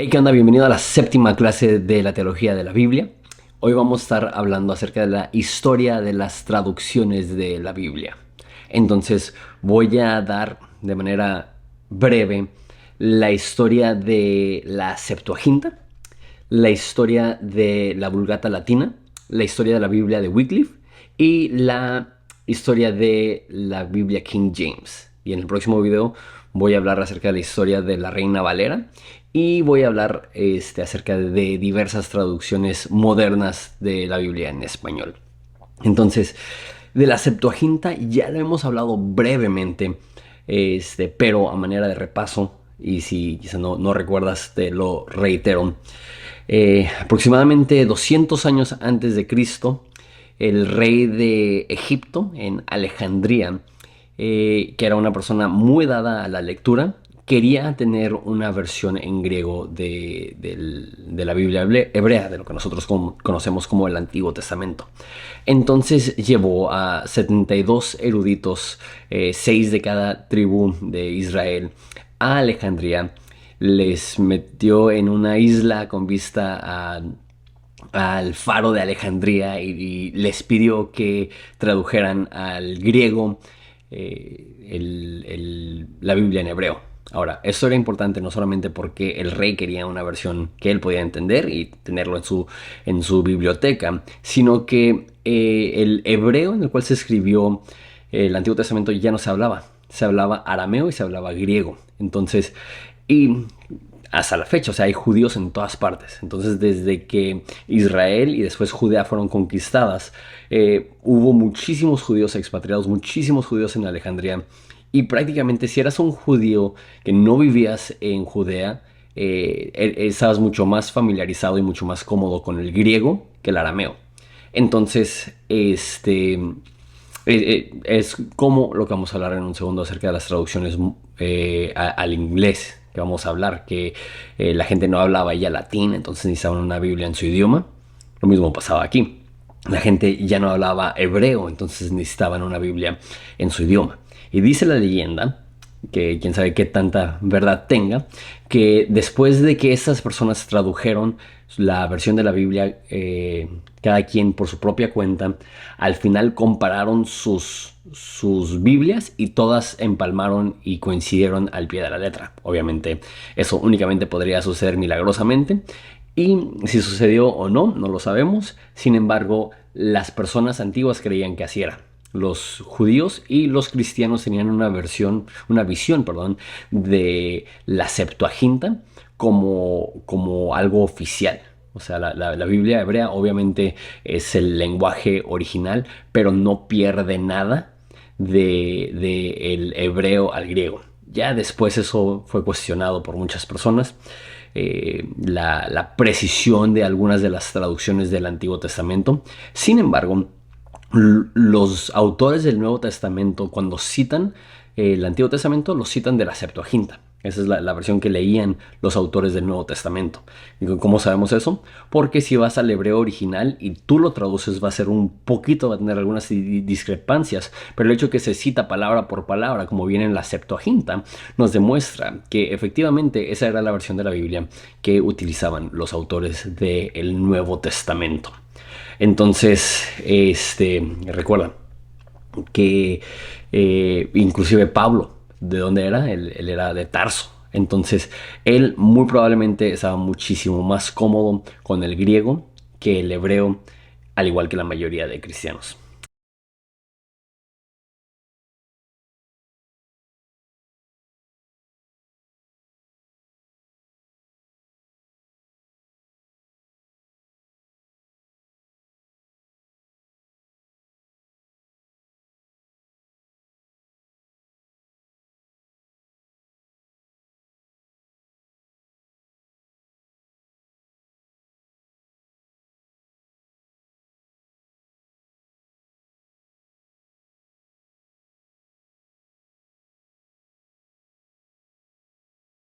Hey, ¿qué onda? Bienvenido a la séptima clase de la teología de la Biblia. Hoy vamos a estar hablando acerca de la historia de las traducciones de la Biblia. Entonces voy a dar de manera breve la historia de la Septuaginta, la historia de la Vulgata Latina, la historia de la Biblia de Wycliffe y la historia de la Biblia King James. Y en el próximo video voy a hablar acerca de la historia de la Reina Valera y voy a hablar acerca de diversas traducciones modernas de la Biblia en español. Entonces, de la Septuaginta ya lo hemos hablado brevemente, pero a manera de repaso, y si quizá no recuerdas, te lo reitero. Aproximadamente 200 años antes de Cristo, el rey de Egipto, en Alejandría, que era una persona muy dada a la lectura, quería tener una versión en griego de la Biblia hebrea, de lo que nosotros conocemos como el Antiguo Testamento. Entonces llevó a 72 eruditos, 6 de cada tribu de Israel, a Alejandría. Les metió en una isla con vista al faro de Alejandría y les pidió que tradujeran al griego la Biblia en hebreo. Ahora, esto era importante no solamente porque el rey quería una versión que él podía entender y tenerlo en su biblioteca, sino que el hebreo en el cual se escribió el Antiguo Testamento ya no se hablaba arameo y se hablaba griego. Entonces, y hasta la fecha, o sea, hay judíos en todas partes. Entonces, desde que Israel y después Judea fueron conquistadas, hubo muchísimos judíos expatriados, muchísimos judíos en Alejandría. Y prácticamente si eras un judío que no vivías en Judea, estabas mucho más familiarizado y mucho más cómodo con el griego que el arameo. Entonces, es como lo que vamos a hablar en un segundo acerca de las traducciones al inglés que vamos a hablar, que la gente no hablaba ya latín, entonces necesitaban una Biblia en su idioma. Lo mismo pasaba aquí. La gente ya no hablaba hebreo, entonces necesitaban una Biblia en su idioma. Y dice la leyenda, que quién sabe qué tanta verdad tenga, que después de que estas personas tradujeron la versión de la Biblia, cada quien por su propia cuenta, al final compararon sus Biblias y todas empalmaron y coincidieron al pie de la letra. Obviamente eso únicamente podría suceder milagrosamente. Y si sucedió o no, no lo sabemos. Sin embargo, las personas antiguas creían que así era. Los judíos y los cristianos tenían una visión, de la Septuaginta como algo oficial. O sea, la Biblia hebrea obviamente es el lenguaje original, pero no pierde nada de el hebreo al griego. Ya después eso fue cuestionado por muchas personas. La precisión de algunas de las traducciones del Antiguo Testamento. Sin embargo, los autores del Nuevo Testamento, cuando citan el Antiguo Testamento, lo citan de la Septuaginta. Esa es la versión que leían los autores del Nuevo Testamento. ¿Y cómo sabemos eso? Porque si vas al hebreo original y tú lo traduces, va a ser va a tener algunas discrepancias, pero el hecho de que se cita palabra por palabra, como viene en la Septuaginta, nos demuestra que efectivamente esa era la versión de la Biblia que utilizaban los autores del Nuevo Testamento. Entonces, recuerda que inclusive Pablo, ¿de dónde era? Él era de Tarso. Entonces, él muy probablemente estaba muchísimo más cómodo con el griego que el hebreo, al igual que la mayoría de cristianos.